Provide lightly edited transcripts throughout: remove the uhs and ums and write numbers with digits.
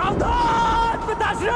सावधान पिताश्री!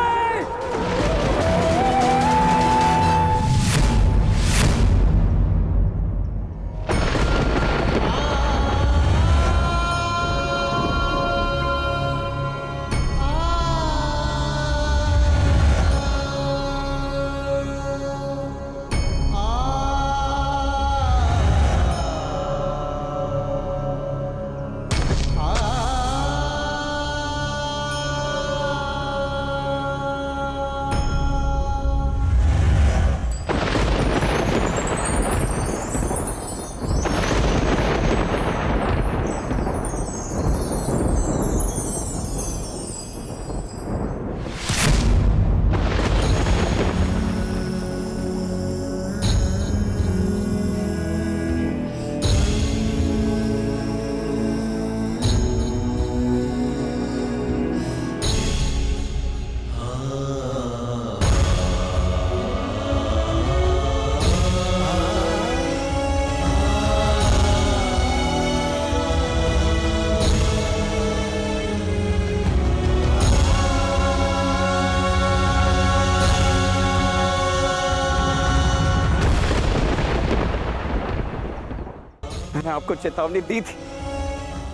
मैंने आपको चेतावनी दी थी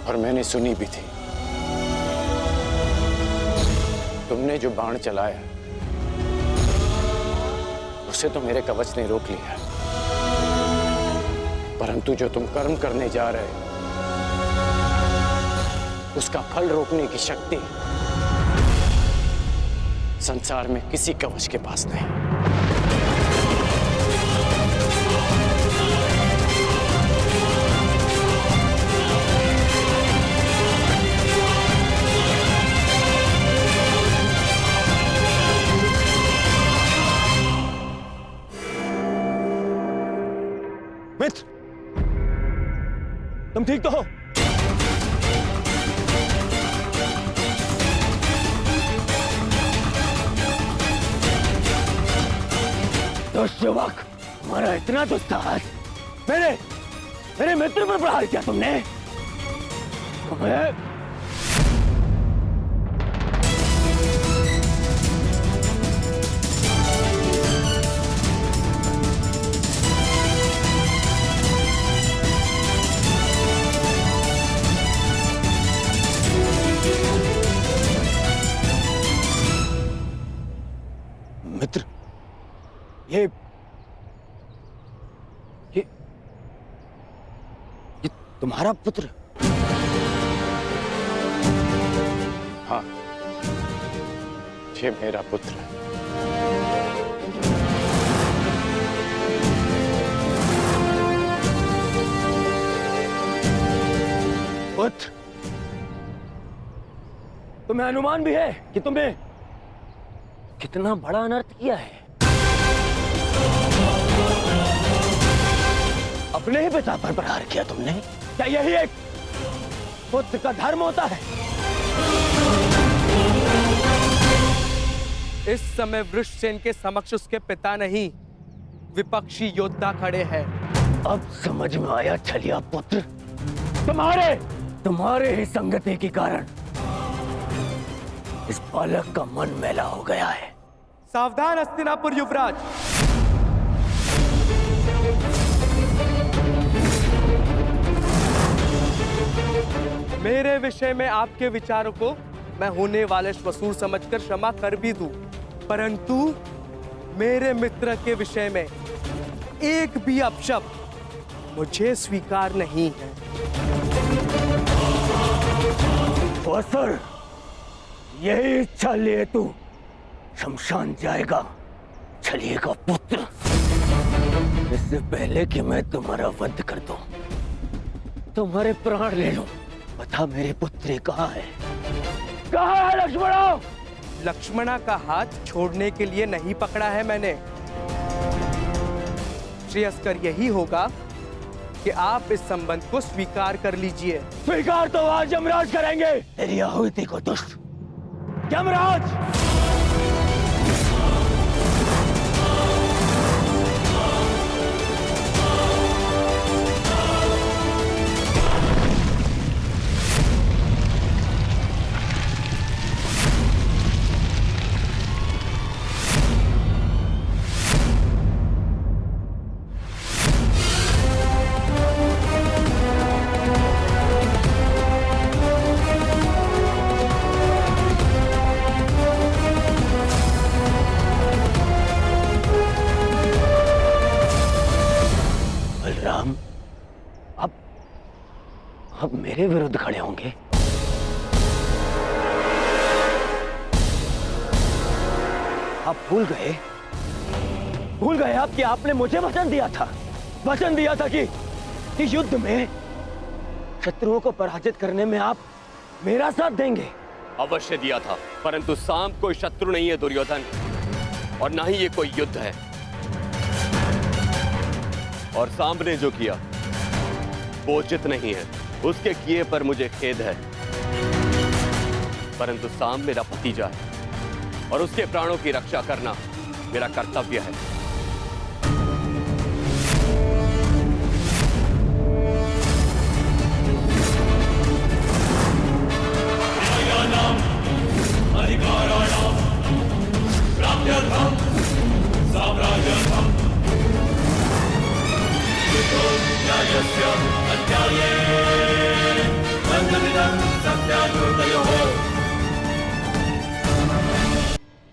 और मैंने सुनी भी थी। तुमने जो बाण चलाया उसे तो मेरे कवच ने रोक लिया, परंतु जो तुम कर्म करने जा रहे हो उसका फल रोकने की शक्ति संसार में किसी कवच के पास नहीं। मित्र, तुम ठीक तो हो? दुष्ट युवक, तुम्हारा इतना दुस्साहस, मेरे मित्र पर प्रहार किया तुमने। तुम्हें मित्र, ये तुम्हारा पुत्र? हाँ, ये मेरा पुत्र है। पुत्र, तुम्हें अनुमान भी है कि तुमने कितना बड़ा अनर्थ किया है। अपने ही पिता पर प्रहार किया तुमने। क्या यही एक पुत्र का धर्म होता है? इस समय वृषसेन के समक्ष उसके पिता नहीं, विपक्षी योद्धा खड़े हैं। अब समझ में आया छलिया पुत्र, तुम्हारे ही संगति के कारण इस बालक का मन मैला हो गया है। सावधान हस्तिनापुर युवराज! मेरे विषय में आपके विचारों को मैं होने वाले श्वसूर समझकर क्षमा कर भी दूं, परंतु मेरे मित्र के विषय में एक भी अपशब्द मुझे स्वीकार नहीं है। सर, यही इच्छा लिए तू शमशान जाएगा छलिए का पुत्र। इससे पहले कि मैं तुम्हारा वध कर दूं, तुम्हारे प्राण ले लूं, बता मेरे पुत्री कहाँ है? कहाँ है लक्ष्मणा? लक्ष्मणा का हाथ छोड़ने के लिए नहीं पकड़ा है मैंने। श्रेयस्कर यही होगा कि आप इस संबंध को स्वीकार कर लीजिए। स्वीकार तो आज यमराज करेंगे। तेरी आहुति को दुष्ट यमराज! मेरे विरुद्ध खड़े होंगे? आप भूल गए आप कि आपने मुझे वचन दिया था कि इस युद्ध में शत्रुओं को पराजित करने में आप मेरा साथ देंगे। अवश्य दिया था, परंतु सांब कोई शत्रु नहीं है दुर्योधन, और ना ही ये कोई युद्ध है। और सांब ने जो किया वो उचित नहीं है, उसके किए पर मुझे खेद है। परंतु सांब मेरा भतीजा है और उसके प्राणों की रक्षा करना मेरा कर्तव्य है।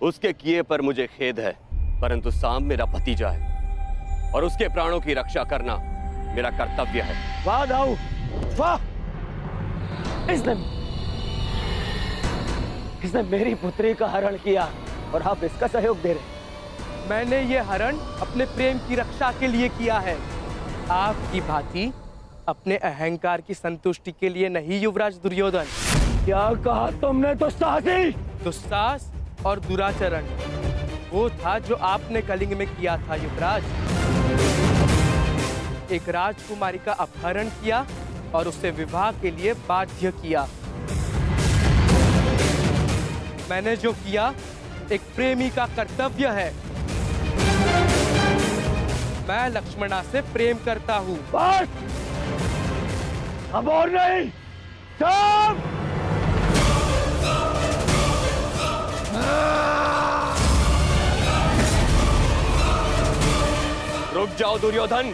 उसके किए पर मुझे खेद है, परंतु सांब मेरा भतीजा है और उसके प्राणों की रक्षा करना मेरा कर्तव्य है। वाह दाऊ, वाह! इसने मेरी पुत्री का हरण किया और आप इसका सहयोग दे रहे। मैंने ये हरण अपने प्रेम की रक्षा के लिए किया है, आपकी भांति अपने अहंकार की संतुष्टि के लिए नहीं युवराज दुर्योधन। क्या कहा तुमने दुस्साहसी? दुस्साहस और दुराचरण वो था जो आपने कलिंग में किया था युवराज। एक राजकुमारी का अपहरण किया और उससे विवाह के लिए बाध्य किया। मैंने जो किया एक प्रेमी का कर्तव्य है। मैं लक्ष्मणा से प्रेम करता हूँ। बस! अब और नहीं। सब! रुक जाओ दुर्योधन।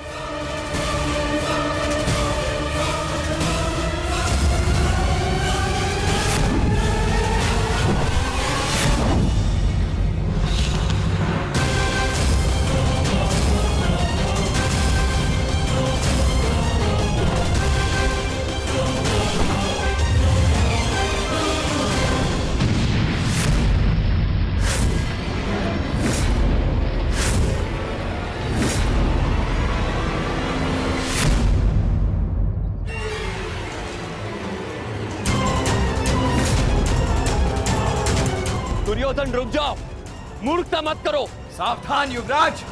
दुर्योधन रुक जाओ, मूर्खता मत करो। सावधान युवराज।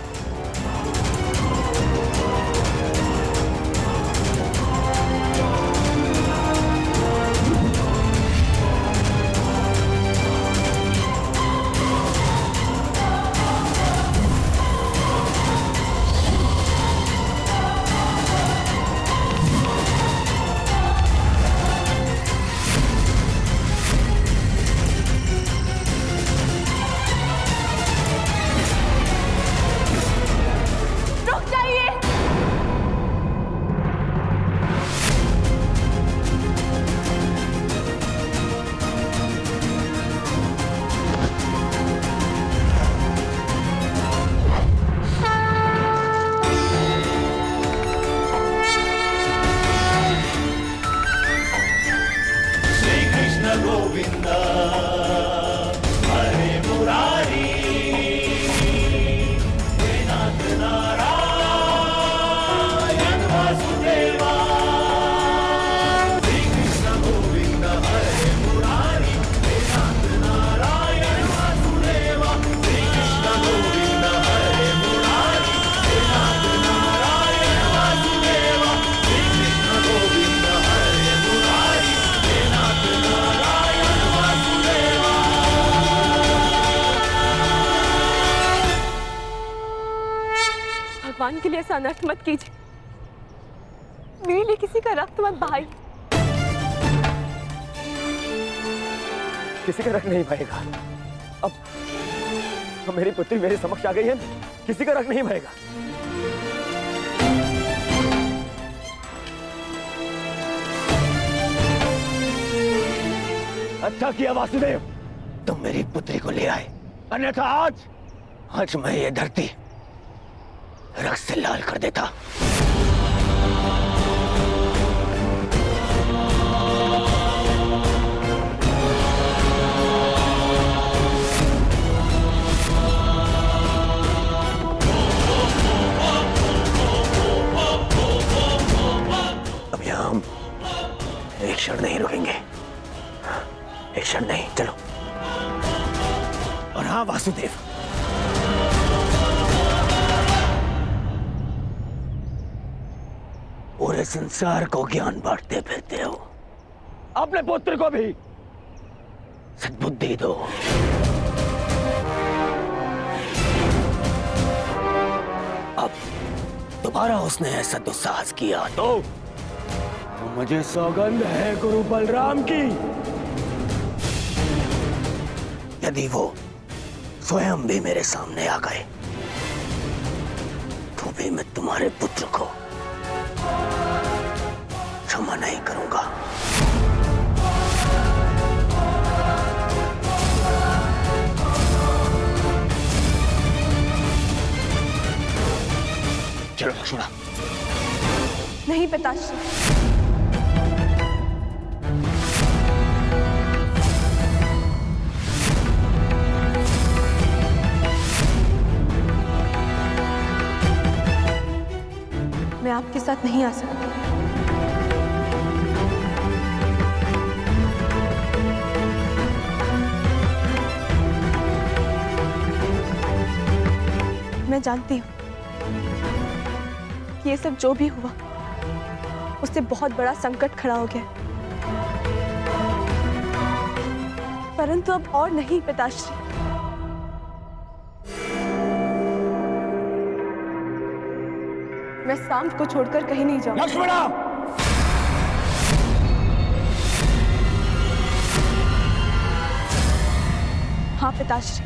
भगवान के लिए ऐसा अनर्थ मत कीजिए। मेरे लिए किसी का रक्त मत बहाइए। किसी का रक्त नहीं बहेगा। अब मेरी पुत्री मेरे समक्ष आ गई है, किसी का रक्त नहीं बहेगा। अच्छा किया वासुदेव, तुम मेरी पुत्री को ले आए, अन्यथा आज मैं ये धरती रक्त से लाल कर देता। हाँ वासुदेव, पूरे संसार को ज्ञान बांटते फिरते हो, अपने पुत्र को भी सद्बुद्धि दो। अब दोबारा उसने ऐसा दुस्साहस किया तो मुझे सौगंध है गुरु बलराम की, यदि वो स्वयं भी मेरे सामने आ गए तो भी मैं तुम्हारे पुत्र को क्षमा नहीं करूंगा। चलो लक्ष्मणा। नहीं पिताश्री, मैं आपके साथ नहीं आ सकती। मैं जानती हूँ कि ये सब जो भी हुआ उससे बहुत बड़ा संकट खड़ा हो गया, परंतु अब और नहीं पिताश्री। मैं सांब को छोड़कर कहीं नहीं जाऊंगी। लक्ष्मणा! हाँ पिताश्री,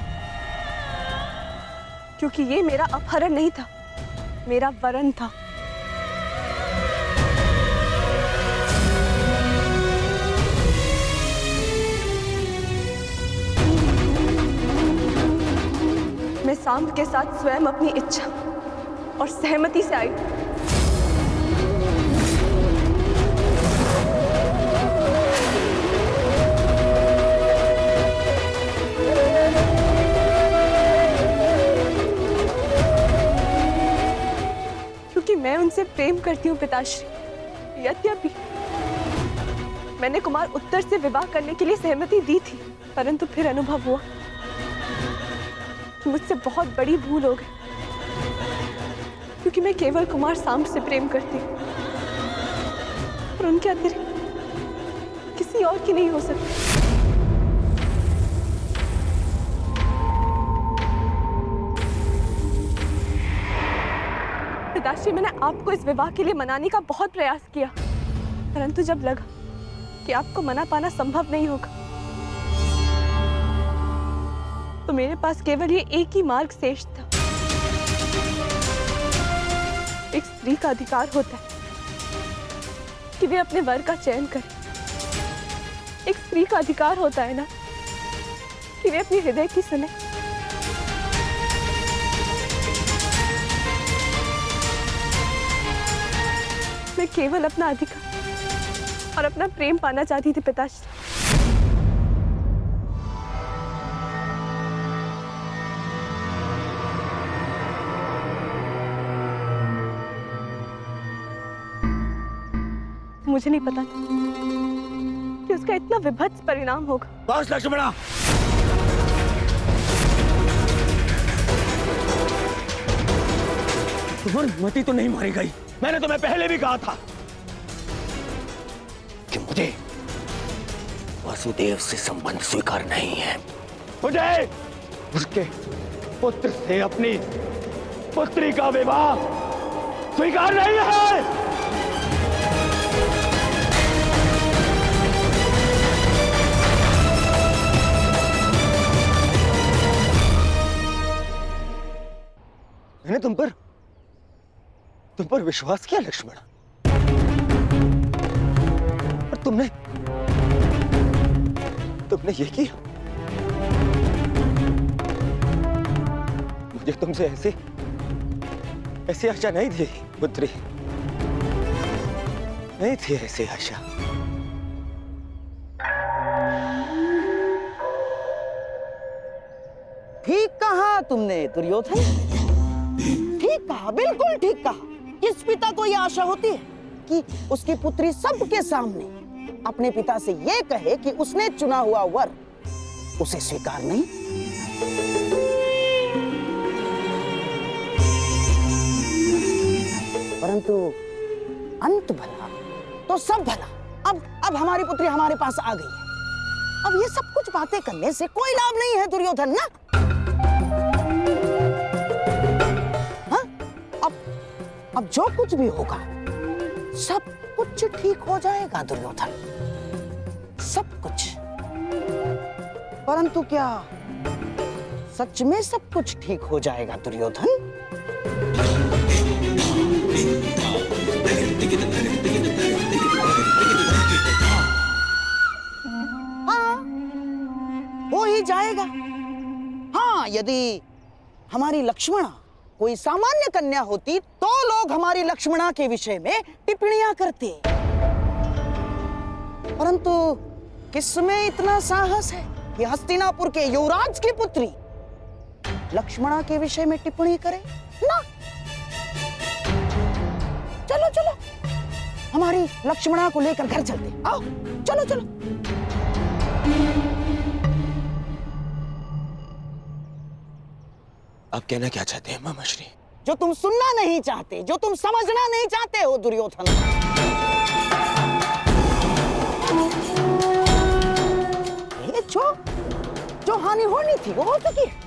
क्योंकि ये मेरा अपहरण नहीं था, मेरा वरन था। मैं सांब के साथ स्वयं अपनी इच्छा और सहमति से आई। क्योंकि मैं उनसे प्रेम करती हूँ पिताश्री। यद्यपि मैंने कुमार उत्तर से विवाह करने के लिए सहमति दी थी, परंतु फिर अनुभव हुआ कि मुझसे बहुत बड़ी भूल हो गई, क्योंकि मैं केवल कुमार सांब से प्रेम करती हूँ और उनके अतिरिक्त किसी और की नहीं हो सकती। पिताश्री, मैंने आपको इस विवाह के लिए मनाने का बहुत प्रयास किया, परंतु जब लगा कि आपको मना पाना संभव नहीं होगा तो मेरे पास केवल ये एक ही मार्ग शेष था। एक स्त्री का अधिकार होता है कि वे अपने वर का चयन करे। एक स्त्री का अधिकार होता है ना कि वे अपने हृदय की सुने। मैं केवल अपना अधिकार और अपना प्रेम पाना चाहती थी पिताश्री। मुझे नहीं पता था कि उसका इतना विभत्स परिणाम होगा। बस लक्ष्मणा, तुम्हारी मति तो नहीं मारी गई। मैंने तुम्हें पहले भी कहा था कि मुझे वासुदेव से संबंध स्वीकार नहीं है। मुझे उसके पुत्र से अपनी पुत्री का विवाह स्वीकार नहीं है। मैंने तुम पर विश्वास किया लक्ष्मण, और तुमने ये किया। मुझे तुमसे ऐसी आशा नहीं थी पुत्री, नहीं थी ऐसी आशा। ठीक कहा तुमने दुर्योधन, ठीक कहा, बिल्कुल ठीक कहा। किस पिता को यह आशा होती है कि उसकी पुत्री सबके सामने अपने पिता से यह कहे कि उसने चुना हुआ वर उसे स्वीकार नहीं? परंतु अंत भला तो सब भला। अब हमारी पुत्री हमारे पास आ गई है। अब ये सब कुछ बातें करने से कोई लाभ नहीं है दुर्योधन ना। हाँ? अब जो कुछ भी होगा सब कुछ ठीक हो जाएगा दुर्योधन, सब कुछ। परंतु क्या सच में सब कुछ ठीक हो जाएगा दुर्योधन? हाँ, हो ही जाएगा। हाँ, यदि हमारी लक्ष्मणा कोई सामान्य कन्या होती तो लोग हमारी लक्ष्मणा के विषय में टिप्पणियां करते, परंतु किसमें इतना साहस है कि हस्तिनापुर के युवराज की पुत्री लक्ष्मणा के विषय में टिप्पणी करे ना। चलो चलो हमारी लक्ष्मणा को लेकर घर चलते। आओ चलो चलो। आप कहना क्या चाहते हैं मामाश्री? जो तुम सुनना नहीं चाहते, जो तुम समझना नहीं चाहते हो दुर्योधन। ये जो हानि होनी थी वो हो चुकी है।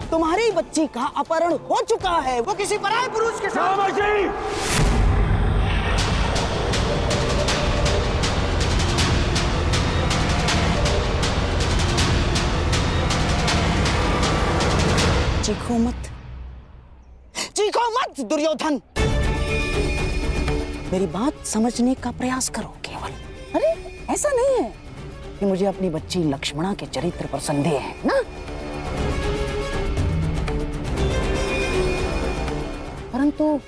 तुम्हारी बच्ची का अपहरण हो चुका है, वो किसी पराये पुरुष के साथ। मामाश्री! चीखो मत दुर्योधन। मेरी बात समझने का प्रयास करो केवल। अरे ऐसा नहीं है कि मुझे अपनी बच्ची लक्ष्मणा के चरित्र पर संदेह है ना, परंतु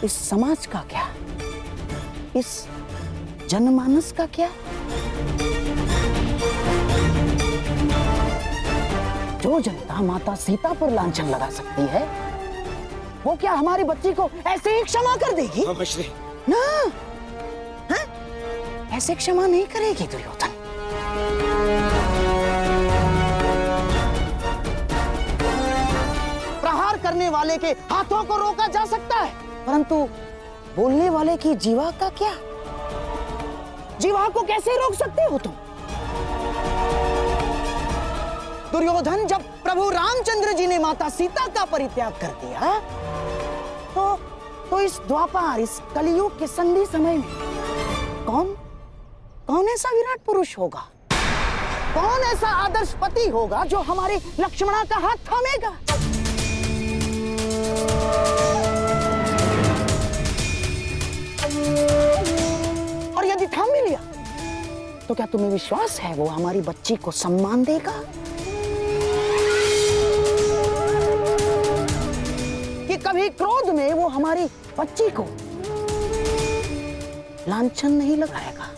इस समाज का क्या, इस जनमानस का क्या? जो जनता माता सीता पर लांछन लगा सकती है, वो क्या हमारी बच्ची को ऐसे ही क्षमा कर देगी? ना, हाँ? ऐसे क्षमा नहीं करेगी दुर्योधन। प्रहार करने वाले के हाथों को रोका जा सकता है, परंतु बोलने वाले की जीवा का क्या? जीवा को कैसे रोक सकते हो तुम? दुर्योधन, जब प्रभु रामचंद्र जी ने माता सीता का परित्याग कर दिया तो इस द्वापर, इस कलियुग के संधि समय में कौन ऐसा विराट पुरुष होगा, कौन ऐसा आदर्श पति होगा जो हमारे लक्ष्मणा का हाथ थामेगा? और यदि थाम भी लिया तो क्या तुम्हें विश्वास है वो हमारी बच्ची को सम्मान देगा? कि कभी क्रोध में वो हमारी बच्ची को लांछन नहीं लगाएगा,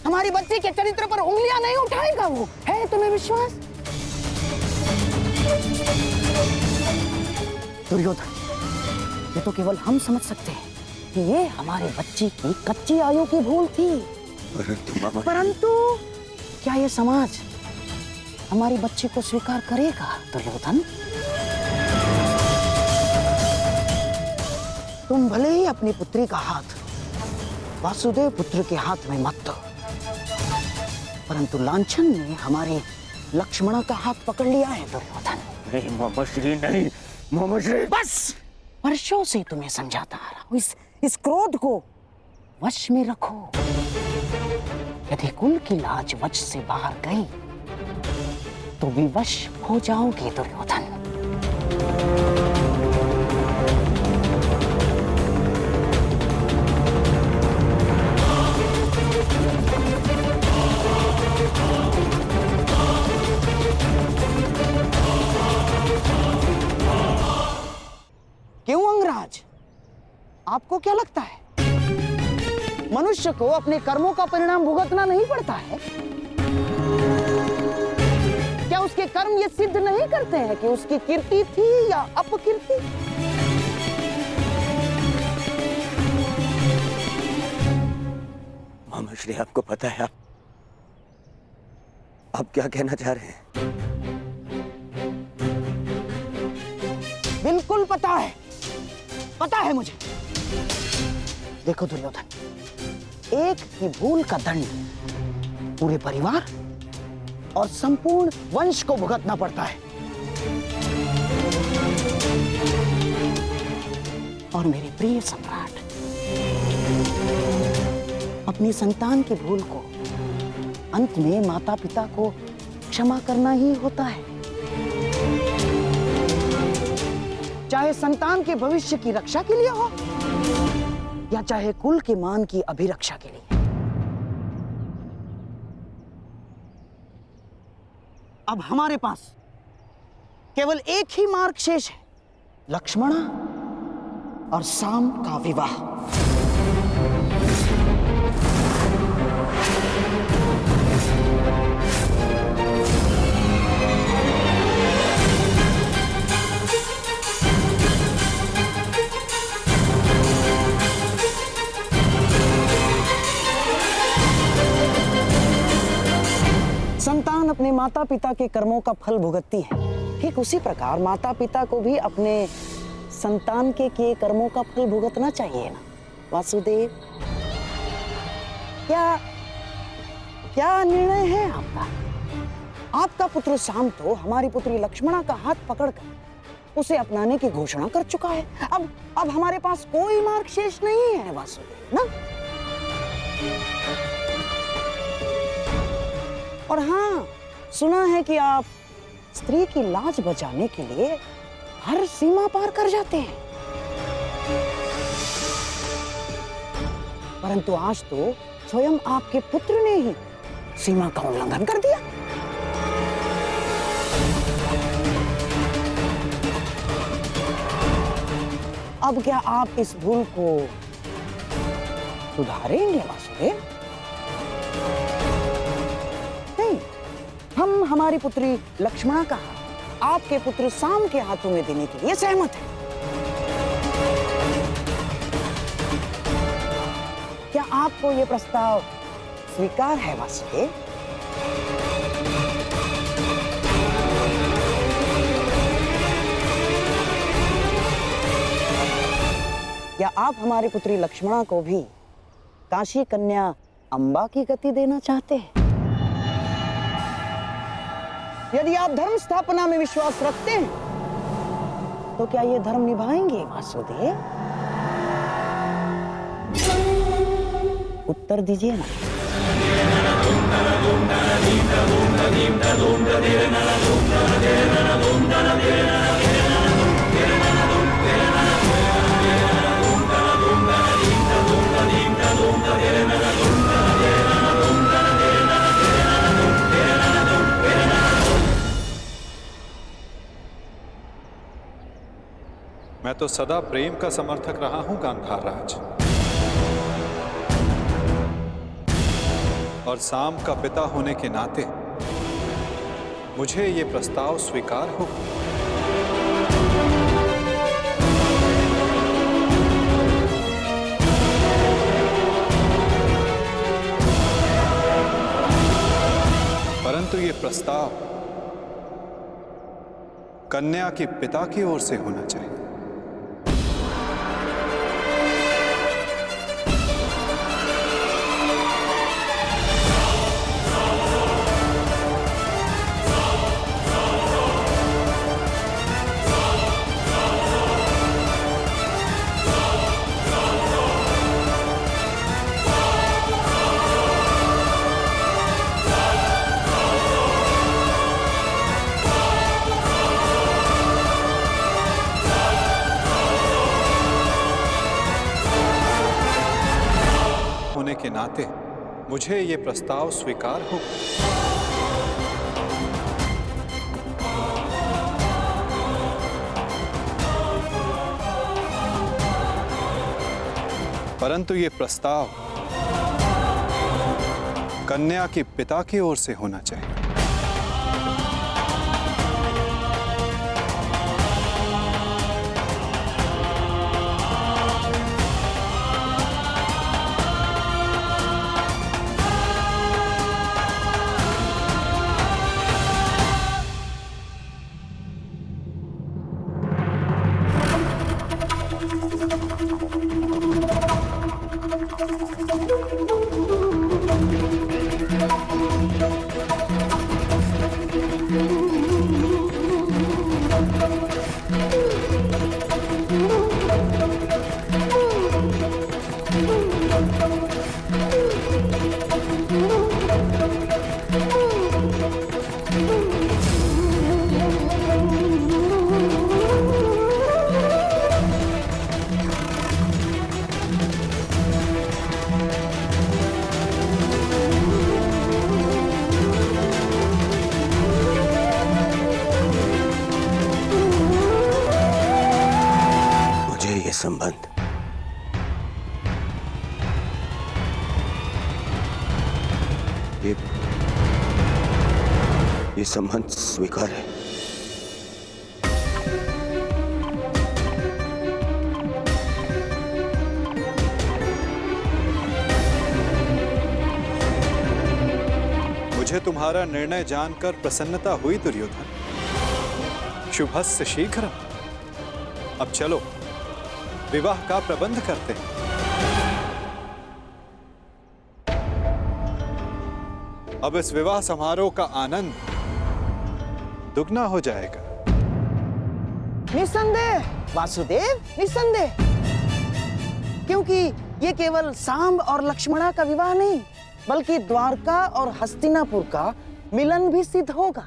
हमारी बच्ची के चरित्र पर उंगलियां नहीं उठाएगा? वो है तुम्हें विश्वास? दुर्योधन, ये तो केवल हम समझ सकते हैं कि ये हमारी बच्ची की कच्ची आयु की भूल थी, परंतु क्या ये समाज हमारी बच्ची को स्वीकार करेगा दुर्योधन? तुम भले ही अपनी पुत्री का हाथ वासुदेव पुत्र के हाथ में मत दो, परंतु लांछन ने हमारे लक्ष्मणा का हाथ पकड़ लिया है दुर्योधन। नहीं मामाश्री, नहीं मामाश्री। बस वर्षों से तुम्हें समझाता आ रहा हूं, इस क्रोध को वश में रखो। यदि कुल की लाज वश से बाहर गई तो विवश हो जाओगे दुर्योधन। क्यों अंगराज, आपको क्या लगता है मनुष्य को अपने कर्मों का परिणाम भुगतना नहीं पड़ता है? क्या उसके कर्म ये सिद्ध नहीं करते हैं कि उसकी कीर्ति थी या अपकीर्ति? मामाश्री, आपको पता है आप क्या कहना चाह रहे हैं? बिल्कुल पता है। पता है मुझे। देखो दुर्योधन, एक ही भूल का दंड पूरे परिवार और संपूर्ण वंश को भुगतना पड़ता है। और मेरे प्रिय सम्राट, अपनी संतान की भूल को अंत में माता पिता को क्षमा करना ही होता है, चाहे संतान के भविष्य की रक्षा के लिए हो या चाहे कुल के मान की अभिरक्षा के लिए। अब हमारे पास केवल एक ही मार्ग शेष है, लक्ष्मणा और साम का विवाह। संतान अपने माता पिता के कर्मों का फल भुगतती है, ठीक उसी प्रकार माता पिता को भी अपने संतान के किए कर्मों का फल भुगतना चाहिए ना वासुदेव। क्या निर्णय है आपका? आपका पुत्र साम तो हमारी पुत्री लक्ष्मणा का हाथ पकड़कर उसे अपनाने की घोषणा कर चुका है। अब हमारे पास कोई मार्ग शेष नहीं है वासुदेव ना। और हाँ, सुना है कि आप स्त्री की लाज बचाने के लिए हर सीमा पार कर जाते हैं, परंतु आज तो स्वयं आपके पुत्र ने ही सीमा का उल्लंघन कर दिया। अब क्या आप इस भूल को सुधारेंगे वासुदेव? नहीं, हम हमारी पुत्री लक्ष्मणा का आपके पुत्र साम के हाथों में देने के लिए सहमत हैं। क्या आपको यह प्रस्ताव स्वीकार है वासुदेव? या आप हमारी पुत्री लक्ष्मणा को भी काशी कन्या अंबा की गति देना चाहते हैं? यदि आप धर्म स्थापना में विश्वास रखते हैं तो क्या ये धर्म निभाएंगे वासुदेव? उत्तर दीजिए ना। मैं तो सदा प्रेम का समर्थक रहा हूं गांधार राज, और साम का पिता होने के नाते मुझे ये प्रस्ताव स्वीकार हो। परंतु ये प्रस्ताव कन्या के पिता की ओर से होना चाहिए। होने के नाते मुझे ये प्रस्ताव स्वीकार हो। परंतु ये प्रस्ताव कन्या के पिता की ओर से होना चाहिए। संबंध ये संबंध स्वीकार है। मुझे तुम्हारा निर्णय जानकर प्रसन्नता हुई दुर्योधन। शुभस्य शीघ्र। अब चलो विवाह का प्रबंध करते हैं। अब इस विवाह समारोह का आनंद दुगना हो जाएगा। निस्संदेह वासुदेव, निस्संदेह, क्योंकि ये केवल सांब और लक्ष्मणा का विवाह नहीं, बल्कि द्वारका और हस्तिनापुर का मिलन भी सिद्ध होगा।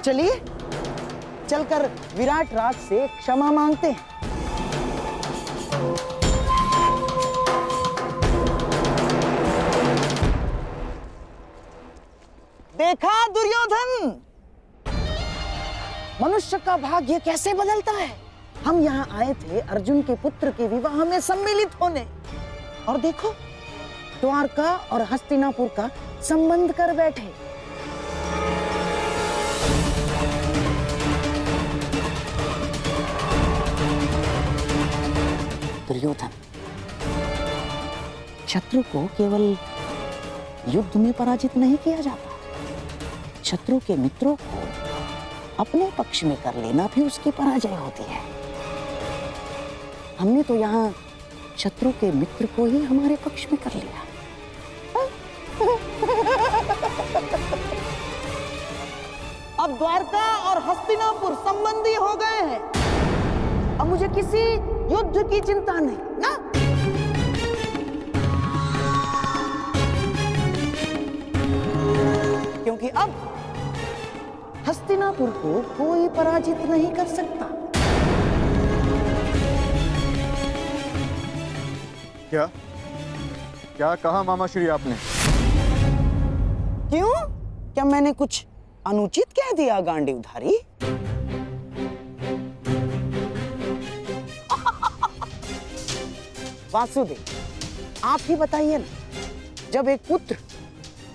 चलिए चलकर विराट राज से क्षमा मांगते हैं। देखा दुर्योधन, मनुष्य का भाग्य कैसे बदलता है। हम यहाँ आए थे अर्जुन के पुत्र के विवाह में सम्मिलित होने, और देखो द्वारका और हस्तिनापुर का संबंध कर बैठे। दुर्योधन, शत्रु को केवल युद्ध में पराजित नहीं किया जाता, शत्रु के मित्रों को अपने पक्ष में कर लेना भी उसकी पराजय होती है। हमने तो यहाँ शत्रु के मित्र को ही हमारे पक्ष में कर लिया। अब द्वारका और हस्तिनापुर संबंधी हो गए हैं। अब मुझे किसी युद्ध की चिंता नहीं ना। क्योंकि अब हस्तिनापुर को कोई पराजित नहीं कर सकता। क्या क्या कहा मामा श्री आपने? क्यों? क्या मैंने कुछ अनुचित कह दिया गांडीवधारी? वासुदेव, आप ही बताइए ना, जब एक पुत्र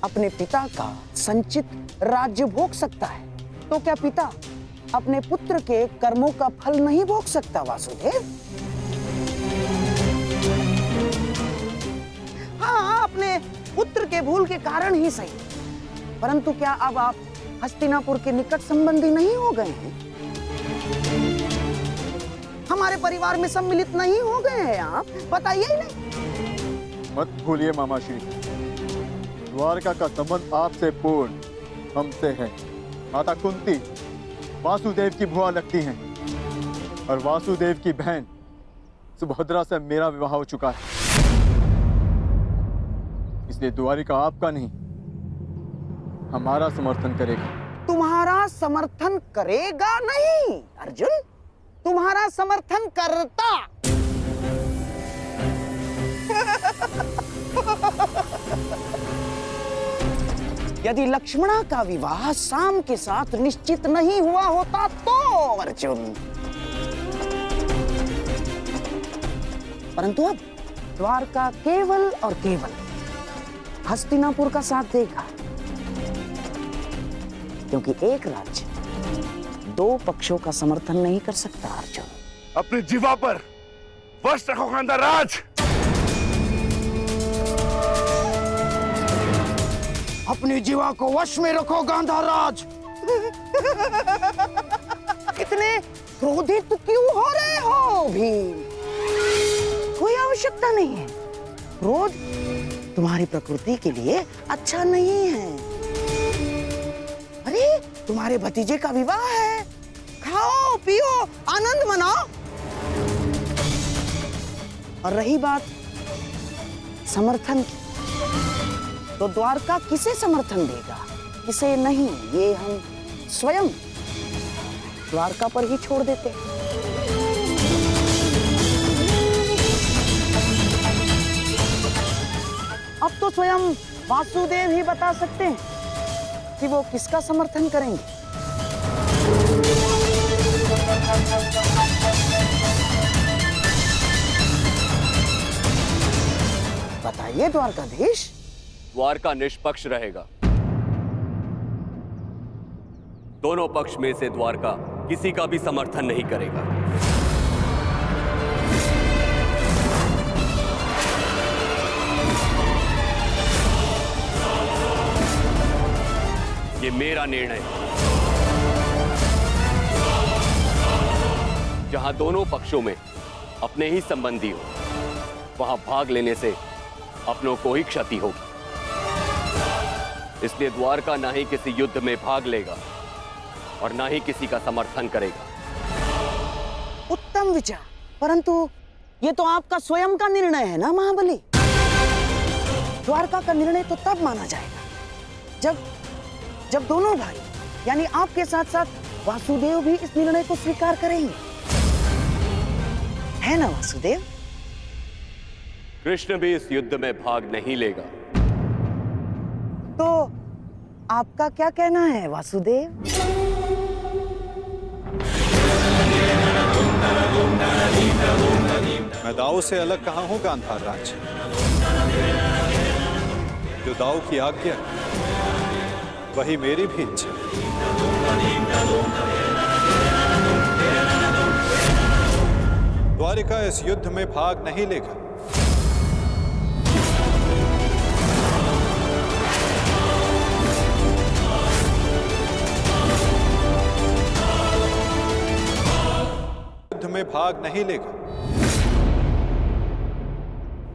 अपने पिता का संचित राज्य भोग सकता है, तो क्या पिता अपने पुत्र के कर्मों का फल नहीं भोग सकता? वासुदेव, हाँ, अपने पुत्र के भूल के कारण ही सही, परंतु क्या अब आप हस्तिनापुर के निकट संबंधी नहीं हो गए हैं? हमारे परिवार में सम्मिलित नहीं हो गए हैं आप? बताइए ही नहीं। मत भूलिए मामा श्री, द्वारका का संबंध आपसे पूर्ण हमसे है। माता कुंती वासुदेव की बुआ लगती हैं, और वासुदेव की बहन सुभद्रा से मेरा विवाह हो चुका है। इसलिए द्वारिका आपका नहीं, हमारा समर्थन करेगा। तुम्हारा समर्थन करेगा नहीं अर्जुन, तुम्हारा समर्थन करता। यदि लक्ष्मणा का विवाह साम के साथ निश्चित नहीं हुआ होता तो अर्जुन, परंतु अब द्वारका केवल और केवल हस्तिनापुर का साथ देगा, क्योंकि एक राज्य दो पक्षों का समर्थन नहीं कर सकता अर्जुन। अपनी जीवा पर वश रखो गांधार राज। अपनी जीवा को वश में रखो गांधार राज। इतने क्रोधित क्यों हो रहे हो भीम? कोई आवश्यकता नहीं है। क्रोध तुम्हारी प्रकृति के लिए अच्छा नहीं है। अरे तुम्हारे भतीजे का विवाह है, खाओ पियो आनंद मनाओ। और रही बात समर्थन की, तो द्वारका किसे समर्थन देगा, किसे नहीं, ये हम स्वयं द्वारका पर ही छोड़ देते। अब तो स्वयं वासुदेव ही बता सकते हैं कि वो किसका समर्थन करेंगे। बताइए द्वारकाधीश। द्वारका निष्पक्ष रहेगा। दोनों पक्ष में से द्वारका किसी का भी समर्थन नहीं करेगा। ये मेरा निर्णय है। जहां दोनों पक्षों में अपने ही संबंधी हो, वहां भाग लेने से अपनों को ही क्षति होगी। इसलिए द्वारका ना ही किसी युद्ध में भाग लेगा और ना ही किसी का समर्थन करेगा। उत्तम विचार, परंतु ये तो आपका स्वयं का निर्णय है ना महाबली। द्वारका का निर्णय तो तब माना जाएगा जब दोनों भाई यानी आपके साथ साथ वासुदेव भी इस निर्णय को स्वीकार करेंगे, है ना वासुदेव? कृष्ण भी इस युद्ध में भाग नहीं लेगा। तो आपका क्या कहना है वासुदेव? मैं दाऊ से अलग कहाँ हूं गांधार राज। जो दाऊ की आज्ञा वही मेरी भी इच्छा। द्वारिका इस युद्ध में भाग नहीं लेगा। युद्ध में भाग नहीं लेगा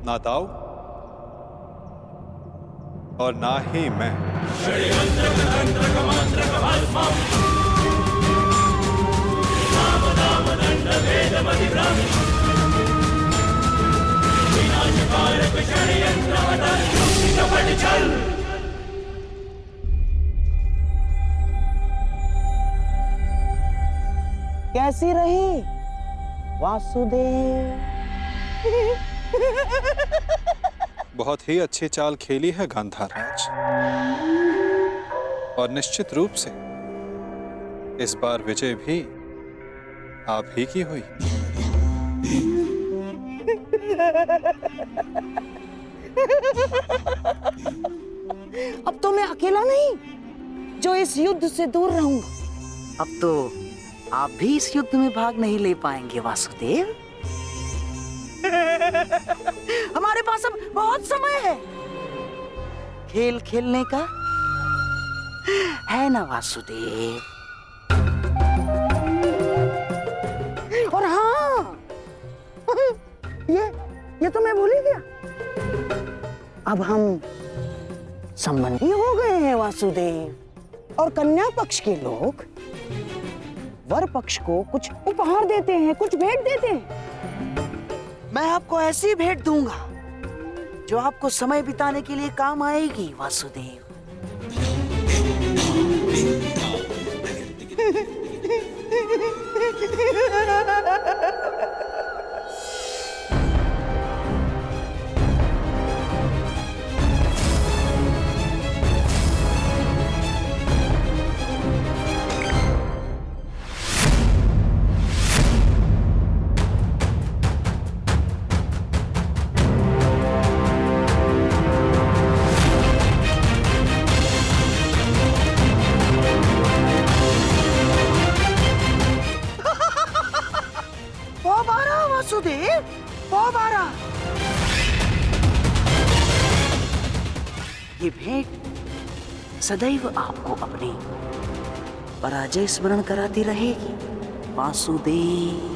ना दाऊ और ना ही मैं। कैसी रही वासुदेव? बहुत ही अच्छी चाल खेली है गांधार राज, और निश्चित रूप से इस बार विजय भी आप ही की हुई। अब तो मैं अकेला नहीं जो इस युद्ध से दूर रहूंगा। अब तो आप भी इस युद्ध में भाग नहीं ले पाएंगे वासुदेव। हमारे पास अब बहुत समय है खेल खेलने का, है ना वासुदेव? और हाँ, ये तो मैं भूल ही गया। अब हम संबंधी हो गए हैं वासुदेव, और कन्या पक्ष के लोग वर पक्ष को कुछ उपहार देते हैं, कुछ भेंट देते हैं। मैं आपको ऐसी भेंट दूंगा जो आपको समय बिताने के लिए काम आएगी वासुदेव। वासुदेव, ये भेंट सदैव आपको अपनी पराजय स्मरण कराती रहेगी वासुदेव।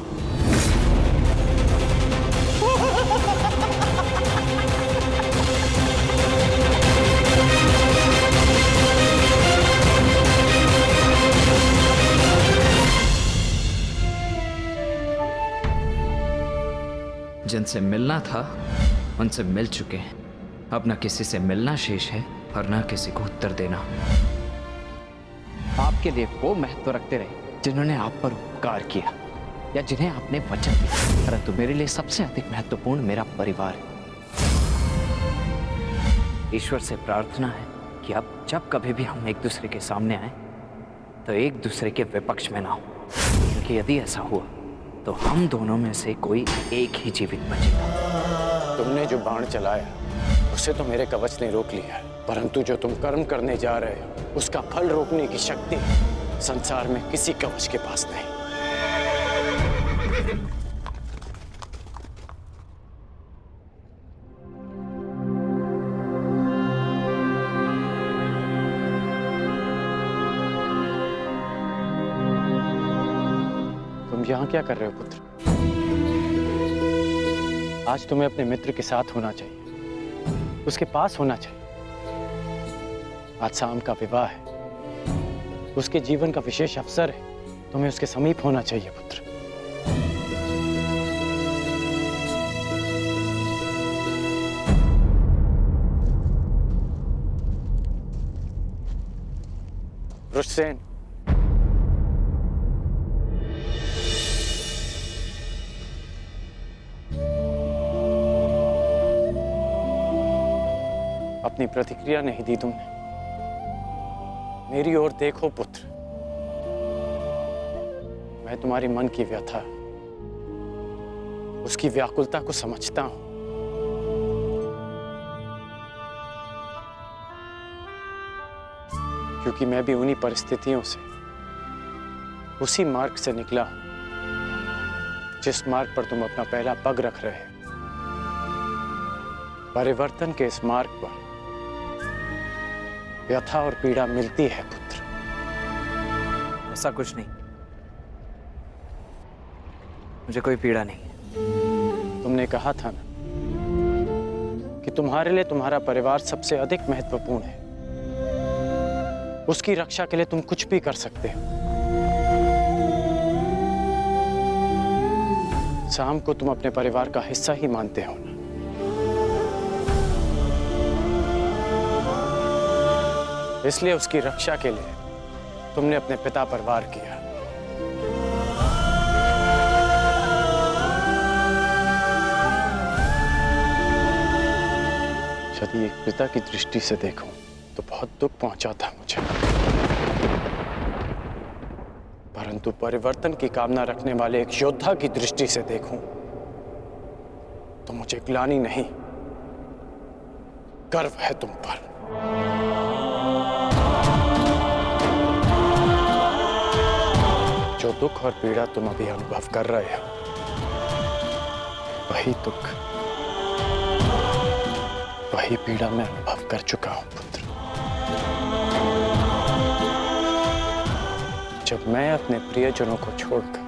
जिनसे मिलना था उनसे मिल चुके हैं। अब न किसी से मिलना शेष है और न किसी को उत्तर देना। आपके लिए वो महत्व रखते रहे जिन्होंने आप पर उपकार किया या जिन्हें आपने वचन दिया, परंतु मेरे लिए सबसे अधिक महत्वपूर्ण मेरा परिवार है। ईश्वर से प्रार्थना है कि अब जब कभी भी हम एक दूसरे के सामने आए तो एक दूसरे के विपक्ष में ना हो, क्योंकि यदि ऐसा हुआ तो हम दोनों में से कोई एक ही जीवित बचेगा। तुमने जो बाण चलाया उसे तो मेरे कवच ने रोक लिया है, परंतु जो तुम कर्म करने जा रहे हो उसका फल रोकने की शक्ति संसार में किसी कवच के पास नहीं। तुम यहां क्या कर रहे हो पुत्र? आज तुम्हें अपने मित्र के साथ होना चाहिए, उसके पास होना चाहिए। आज शाम का विवाह है, उसके जीवन का विशेष अवसर है, तुम्हें उसके समीप होना चाहिए पुत्र। वृषसेन, अपनी प्रतिक्रिया नहीं दी तुमने। मेरी ओर देखो पुत्र, मैं तुम्हारी मन की व्यथा, उसकी व्याकुलता को समझता हूं। क्योंकि मैं भी उन्हीं परिस्थितियों से, उसी मार्ग से निकला हूं जिस मार्ग पर तुम अपना पहला पग रख रहे हो। परिवर्तन के इस मार्ग पर व्यथा और पीड़ा मिलती है पुत्र। ऐसा कुछ नहीं, मुझे कोई पीड़ा नहीं। तुमने कहा था ना कि तुम्हारे लिए तुम्हारा परिवार सबसे अधिक महत्वपूर्ण है, उसकी रक्षा के लिए तुम कुछ भी कर सकते हो। शाम को तुम अपने परिवार का हिस्सा ही मानते हो ना? इसलिए उसकी रक्षा के लिए तुमने अपने पिता पर वार किया। यदि एक पिता की दृष्टि से देखूं तो बहुत दुख पहुंचा था मुझे, परंतु परिवर्तन की कामना रखने वाले एक योद्धा की दृष्टि से देखूं तो मुझे ग्लानि नहीं, गर्व है तुम पर। जो दुख और पीड़ा तुम अभी अनुभव कर रहे हो, वही दुख, वही पीड़ा मैं अनुभव कर चुका हूं पुत्र। जब मैं अपने प्रियजनों को छोड़कर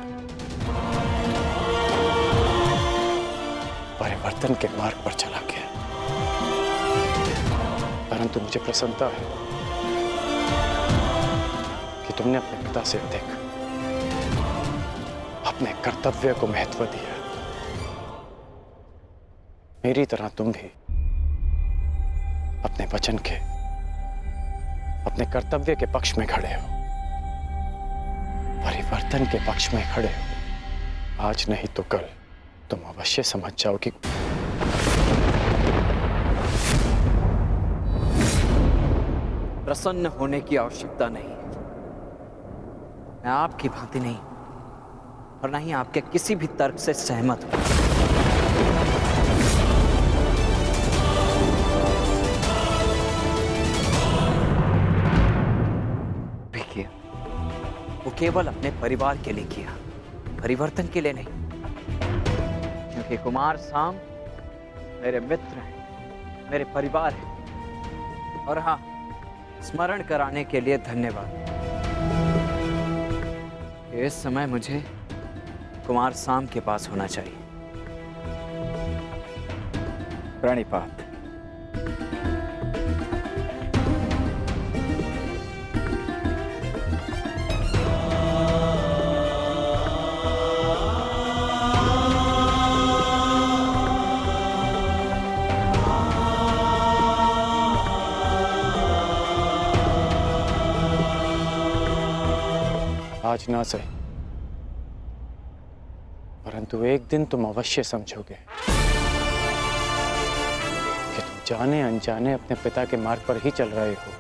परिवर्तन के मार्ग पर चला गया, परंतु मुझे प्रसन्नता है कि तुमने अपने पिता से अधिक अपने कर्तव्य को महत्व दिया। मेरी तरह तुम भी अपने वचन के, अपने कर्तव्य के पक्ष में खड़े हो, परिवर्तन के पक्ष में खड़े हो। आज नहीं तो कल तुम अवश्य समझ जाओगे। प्रसन्न होने की आवश्यकता नहीं। मैं आपकी भांति नहीं और ना ही आपके किसी भी तर्क से सहमत हूं। भी किया, वो केवल अपने परिवार के लिए किया, परिवर्तन के लिए नहीं। क्योंकि कुमार साम मेरे मित्र हैं, मेरे परिवार हैं। और हाँ, स्मरण कराने के लिए धन्यवाद। इस समय मुझे कुमार साम के पास होना चाहिए। प्रणिपात। आज ना सही, परंतु एक दिन तुम अवश्य समझोगे कि तुम जाने अनजाने अपने पिता के मार्ग पर ही चल रहे हो।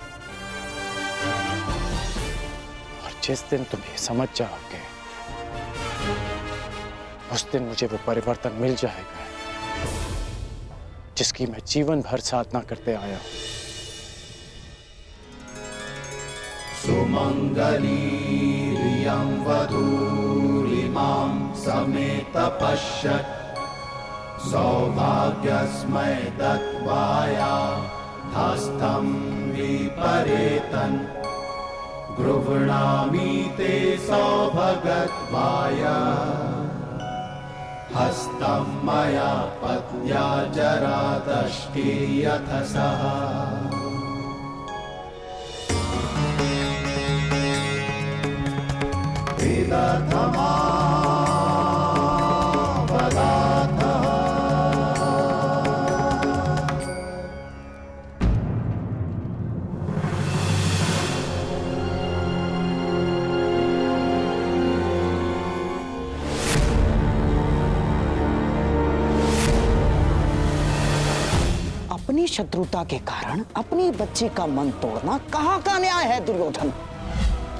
और जिस दिन तुम ये समझ जाओगे, उस दिन मुझे वो परिवर्तन मिल जाएगा जिसकी मैं जीवन भर साधना करते आया हूं। सुमंगलीरियं वधूरिमां समेत पश्यत् सौभाग्यस्मै दत्वाया हस्तं विपरेतन् गृह्णामि ते सौभगत्वाय हस्तं मया पत्या जरादष्टे यथ सः वेदधमा वदातः अपनी शत्रुता के कारण अपनी बच्ची का मन तोड़ना कहाँ का न्याय है दुर्योधन?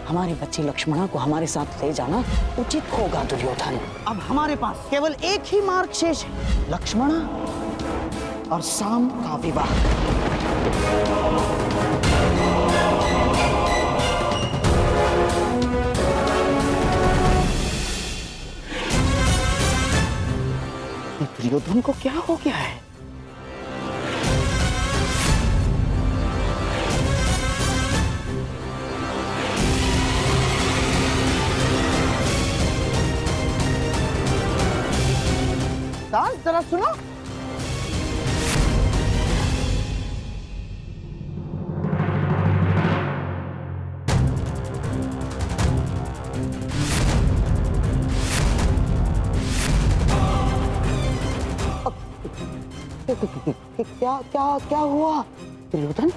हमारी बच्ची लक्ष्मणा को हमारे साथ ले जाना उचित होगा दुर्योधन। अब हमारे पास केवल एक ही मार्ग शेष है, लक्ष्मणा और साम का विवाह। दुर्योधन को क्या हो गया है? जरा सुनो। क्या क्या क्या हुआ दुर्योधन?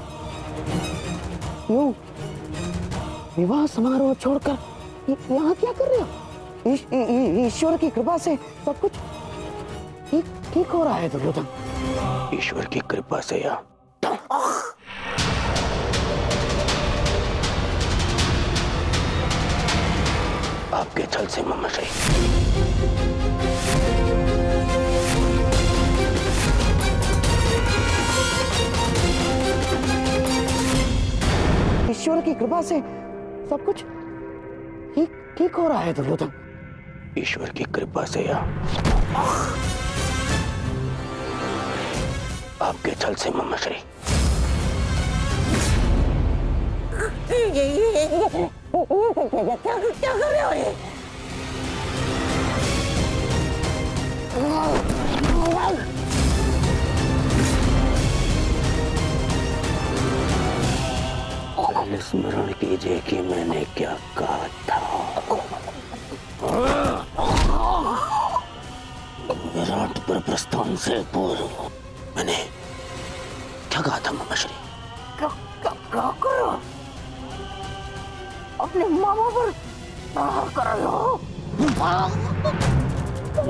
क्यों विवाह समारोह छोड़कर यहाँ क्या कर रहे हो? ईश्वर की कृपा से सब कुछ ठीक हो रहा है दुर्योधन। ईश्वर की कृपा से या आपके छल से ममश्री। ईश्वर की कृपा से सब कुछ ठीक हो रहा है दुर्योधन। ईश्वर की कृपा से या आपके छल से ममश्री। क्या कर रहे हो ये? स्मरण कीजिए कि मैंने क्या कहा था। विराट पर प्रस्थान से पूर्व मैंने क्या कहा था ममश्री? क्या करो? अपने मामा पर कर रहे हो?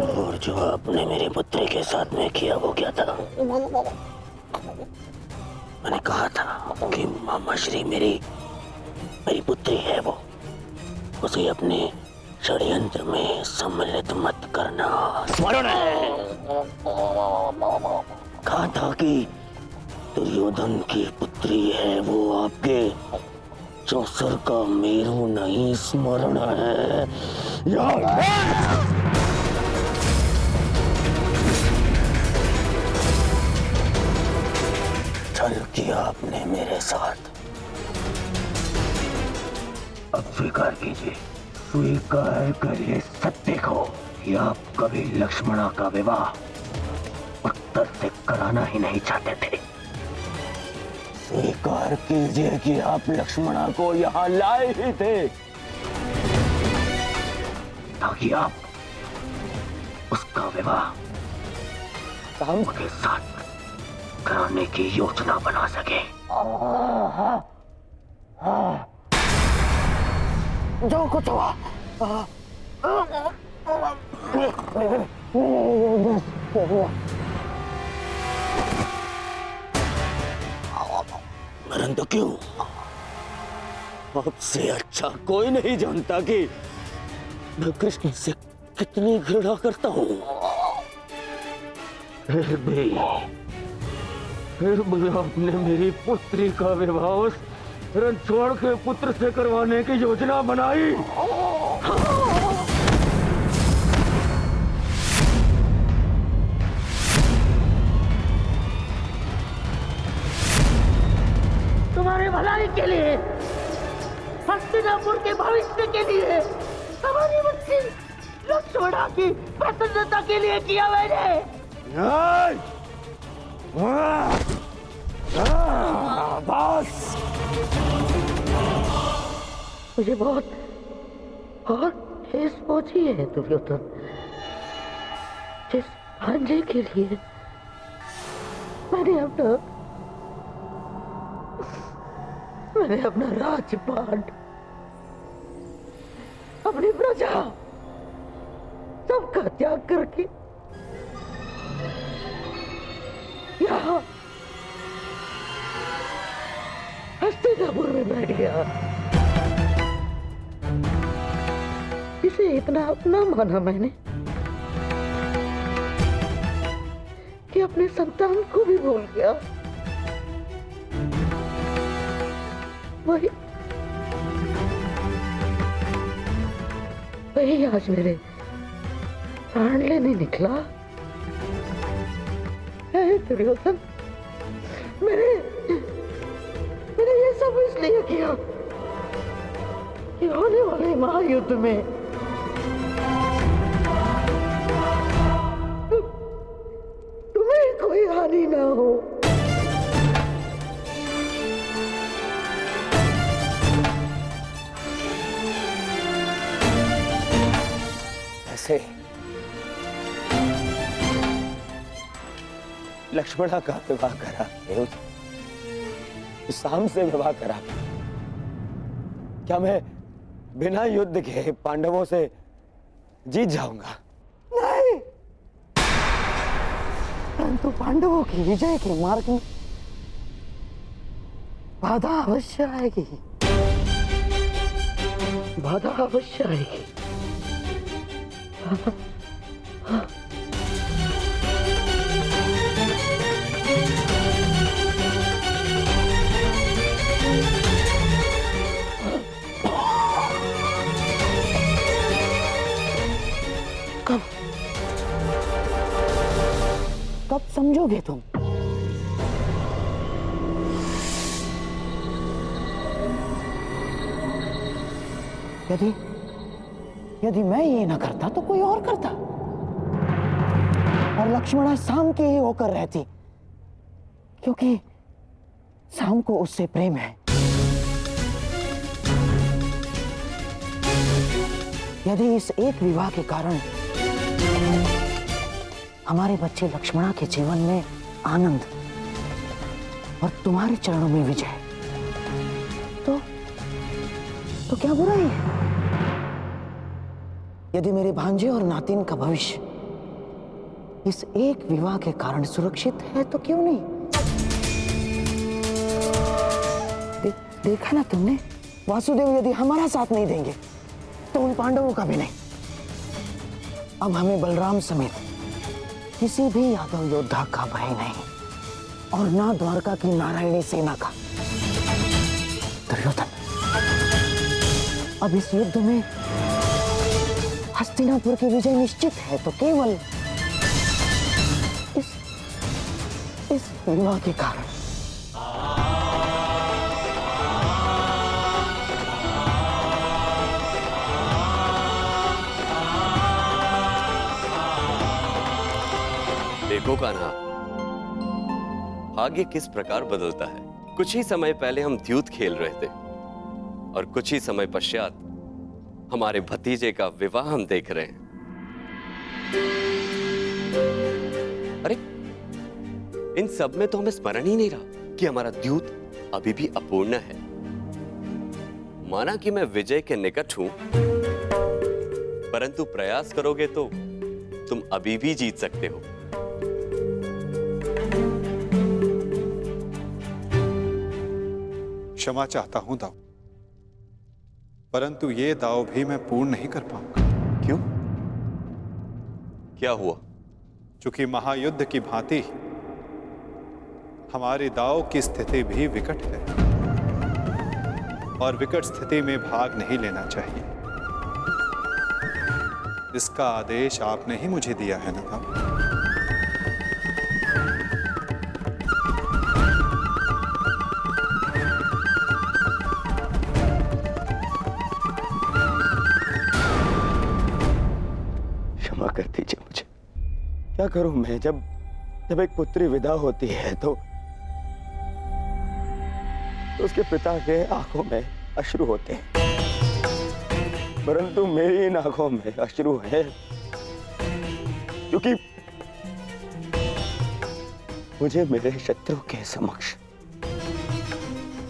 और जो आपने मेरे पुत्री के साथ में किया वो क्या था? मैंने कहा था कि ममश्री मेरी पुत्री है, वो उसे अपने षड्यंत्र में सम्मिलित मत करना। स्मरण है कहा था कि दुर्योधन की पुत्री है वो आपके चौसर का मेरू नहीं। स्मरण है छल किया आपने मेरे साथ। अब स्वीकार कीजिए, स्वीकार करिए सत्य को कि आप कभी लक्ष्मणा का विवाह उत्तर से कराना ही नहीं चाहते थे। स्वीकार कीजिए कि आप लक्ष्मणा को यहाँ लाए ही थे ताकि आप उसका विवाह साम के साथ कराने की योजना बना सके। जो कुछ हुआ परंतु क्यों? आपसे अच्छा कोई नहीं जानता कि मैं कृष्ण से कितनी घृणा करता हूं। फिर भी फिर भी आपने मेरी पुत्री का विवाह उस रणछोड़ के पुत्र से करवाने की योजना बनाई। तुम्हारे भलाई के लिए, हस्तिनापुर के भविष्य के लिए, हमारी बच्ची लक्ष्मणा की प्रसन्नता के लिए किया मैंने। बस मुझे बहुत ठेस पहुंची है दुर्योधन। जिस भांजे के लिए मैंने अपना राजपाट, अपनी प्रजा सबका त्याग करके यहाँ हस्तिनापुर में बैठ गया। इसे इतना अपना माना मैंने कि अपने संतान को भी भूल गया। वही आज मेरे प्राण लेने निकला है दुर्योधन। मैंने ये सब इसलिए किया कि होने वाले महायुद्ध में तुम्हें कोई हानि ना हो। ऐसे लक्ष्मणा का विवाह करा, साम से विवाह करा, क्या मैं बिना युद्ध के पांडवों से जीत जाऊंगा? नहीं, परंतु पांडवों की विजय के मार्ग में बाधा अवश्य आएगी। बाधा अवश्य आएगी। कब समझोगे तुम? यदि मैं ये ना करता तो कोई और करता, और लक्ष्मणा साम की ही होकर रहती, क्योंकि साम को उससे प्रेम है। यदि इस एक विवाह के कारण हमारे बच्चे लक्ष्मणा के जीवन में आनंद और तुम्हारे चरणों में विजय, तो क्या बुराई है? यदि मेरे भांजे और नातिन का भविष्य इस एक विवाह के कारण सुरक्षित है तो क्यों नहीं? देखा ना तुमने, वासुदेव यदि हमारा साथ नहीं देंगे तो उन पांडवों का भी नहीं। अब हमें बलराम समेत किसी भी यादव योद्धा का भय नहीं, और ना द्वारका की नारायणी सेना का। दुर्योधन, अब इस युद्ध में हस्तिनापुर की विजय निश्चित है तो केवल इस विवाह के कारण। देखो कान्हा, भाग्य किस प्रकार बदलता है। कुछ ही समय पहले हम द्यूत खेल रहे थे और कुछ ही समय पश्चात हमारे भतीजे का विवाह हम देख रहे हैं। अरे, इन सब में तो हमें स्मरण ही नहीं रहा कि हमारा द्यूत अभी भी अपूर्ण है। माना कि मैं विजय के निकट हूं, परंतु प्रयास करोगे तो तुम अभी भी जीत सकते हो। क्षमा चाहता हूं दाऊ, परंतु ये दाव भी मैं पूर्ण नहीं कर पाऊंगा। क्यों? क्या हुआ? चूंकि महायुद्ध की भांति हमारी दाव की स्थिति भी विकट है और विकट स्थिति में भाग नहीं लेना चाहिए। इसका आदेश आपने ही मुझे दिया है ना दाऊ? क्षमा कर दीजिए मुझे। क्या करूं मैं? जब एक पुत्री विदा होती है तो उसके पिता के आंखों में अश्रु होते हैं, परंतु मेरी इन आंखों में अश्रु है क्योंकि मुझे मेरे शत्रु के समक्ष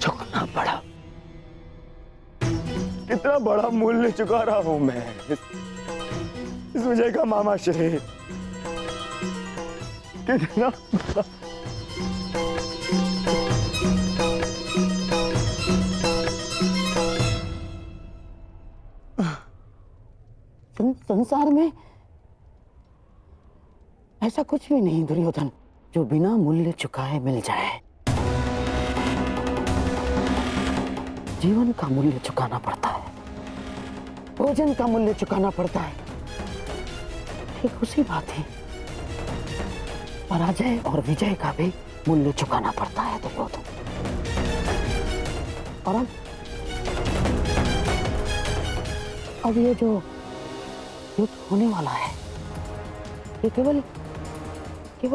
झुकना पड़ा। कितना बड़ा मूल्य चुका रहा हूं मैं इस विजय का मामा श्री। कितना संसार में ऐसा कुछ भी नहीं दुर्योधन जो बिना मूल्य चुकाए मिल जाए। जीवन का मूल्य चुकाना पड़ता है, भोजन का मूल्य चुकाना पड़ता है। ठीक उसी बात है, पराजय और विजय का भी मूल्य चुकाना पड़ता है दुर्योधन। और अब ये जो युद्ध होने वाला है, ये केवल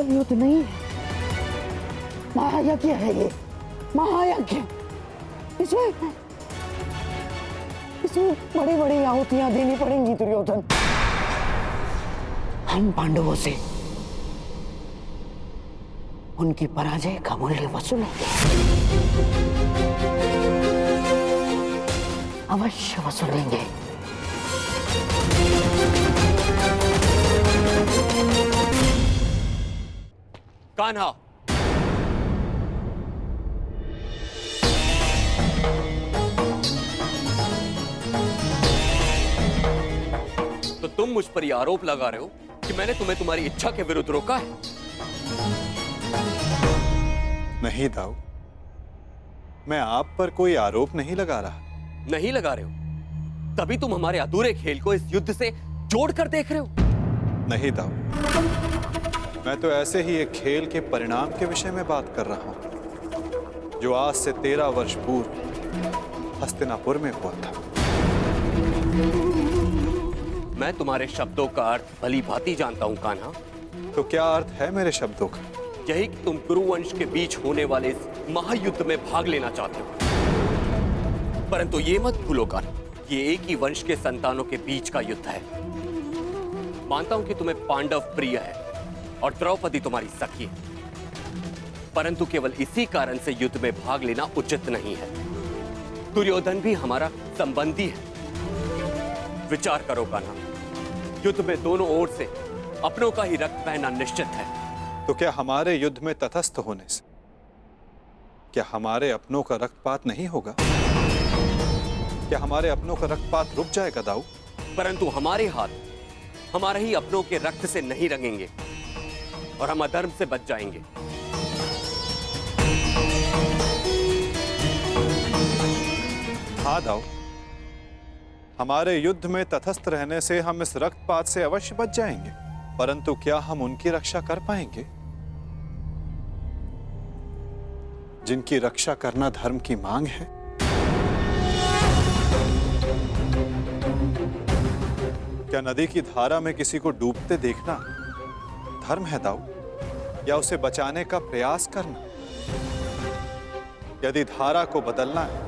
युद्ध नहीं है, महायज्ञ है। ये महायज्ञ, इसमें बड़ी बड़ी आहुतियां देनी पड़ेंगी दुर्योधन। हम पांडवों से उनकी पराजय का मूल्य वसूलेंगे, अवश्य वसूलेंगे। कान्हा, तो तुम मुझ पर यह आरोप लगा रहे हो कि मैंने तुम्हें तुम्हारी इच्छा के विरुद्ध रोका है? नहीं दाऊ, मैं आप पर कोई आरोप नहीं लगा रहा। नहीं लगा रहे हो तभी तुम हमारे अधूरे खेल को इस युद्ध से जोड़कर देख रहे हो। नहीं दाऊ, मैं तो ऐसे ही एक खेल के परिणाम के विषय में बात कर रहा हूं जो आज से 13 वर्ष पूर्व हस्तिनापुर में हुआ था। मैं तुम्हारे शब्दों का अर्थ भली भांति जानता हूं कान्हा। तो क्या अर्थ है मेरे शब्दों का? यही कि तुम कुरुवंश के बीच होने वाले इस महायुद्ध में भाग लेना चाहते हो, परंतु ये मत भूलो कान्हा, ये एक ही वंश के संतानों के बीच का युद्ध है। मानता हूं कि तुम्हें पांडव प्रिय है और द्रौपदी तुम्हारी सखी है, परंतु केवल इसी कारण से युद्ध में भाग लेना उचित नहीं है। दुर्योधन भी हमारा संबंधी है। विचार करो कान्हा, युद्ध में दोनों ओर से अपनों का ही रक्त बहना निश्चित है। तो क्या हमारे युद्ध में तटस्थ होने से क्या हमारे अपनों का रक्तपात नहीं होगा? क्या हमारे अपनों का रक्तपात रुक जाएगा दाऊ? परंतु हमारे हाथ हमारे ही अपनों के रक्त से नहीं रंगेंगे और हम अधर्म से बच जाएंगे। हाँ दाऊ, हमारे युद्ध में तटस्थ रहने से हम इस रक्तपात से अवश्य बच जाएंगे, परंतु क्या हम उनकी रक्षा कर पाएंगे जिनकी रक्षा करना धर्म की मांग है? क्या नदी की धारा में किसी को डूबते देखना धर्म है दाऊ, या उसे बचाने का प्रयास करना? यदि धारा को बदलना है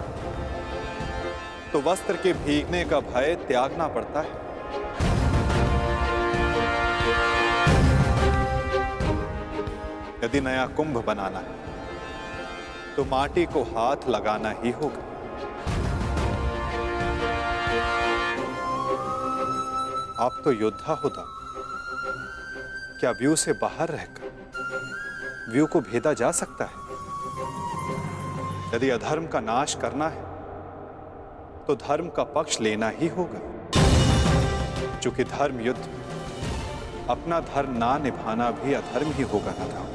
तो वस्त्र के भीगने का भय त्यागना पड़ता है। यदि नया कुंभ बनाना है तो माटी को हाथ लगाना ही होगा। आप तो योद्धा हो दाऊ, क्या व्यू से बाहर रहकर व्यू को भेदा जा सकता है? यदि अधर्म का नाश करना है तो धर्म का पक्ष लेना ही होगा, क्योंकि धर्म युद्ध अपना धर्म ना निभाना भी अधर्म ही होगा ना दाऊ।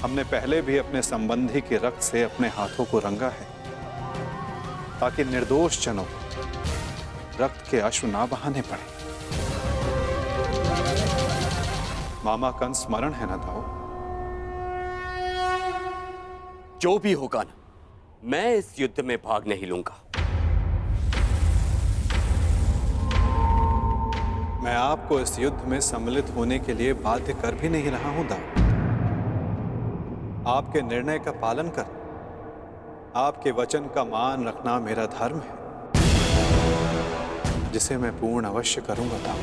हमने पहले भी अपने संबंधी के रक्त से अपने हाथों को रंगा है, ताकि निर्दोष जनों रक्त के अश्रु ना बहाने पड़े। मामा का स्मरण है ना दाऊ? जो भी होगा ना, मैं इस युद्ध में भाग नहीं लूंगा। मैं आपको इस युद्ध में सम्मिलित होने के लिए बाध्य कर भी नहीं रहा हूं दाऊ। आपके निर्णय का पालन कर, आपके वचन का मान रखना मेरा धर्म है, जिसे मैं पूर्ण अवश्य करूंगा दाऊ।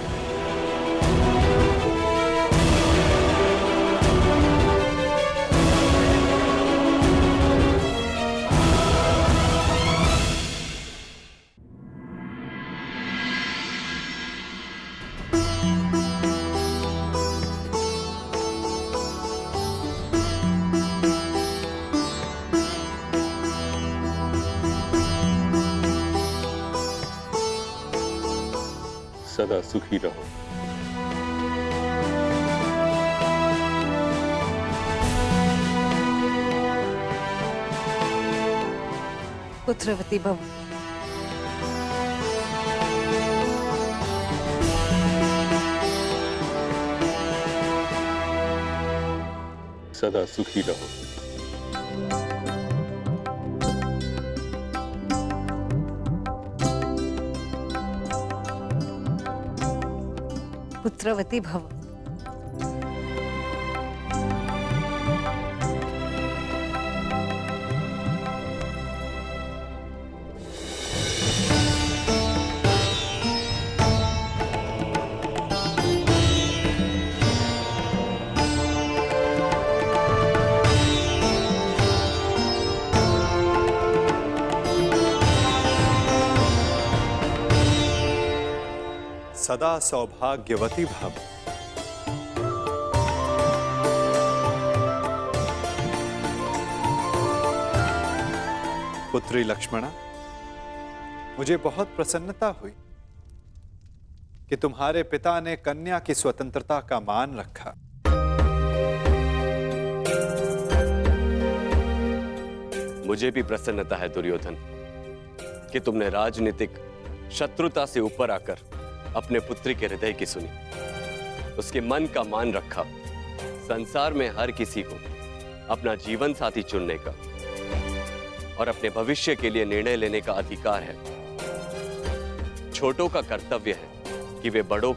सदा सुखी रहो। पुत्रवती भव। सदा सुखी रहो। पुत्रवती भव। सदा सौभाग्यवती भव। पुत्री लक्ष्मणा, मुझे बहुत प्रसन्नता हुई कि तुम्हारे पिता ने कन्या की स्वतंत्रता का मान रखा। मुझे भी प्रसन्नता है दुर्योधन कि तुमने राजनीतिक शत्रुता से ऊपर आकर अपने पुत्री के हृदय की सुनी, उसके मन का मान रखा। संसार में हर किसी को अपना जीवन साथी चुनने का और अपने भविष्य के लिए निर्णय लेने का अधिकार है। छोटों का कर्तव्य है कि वे बड़ों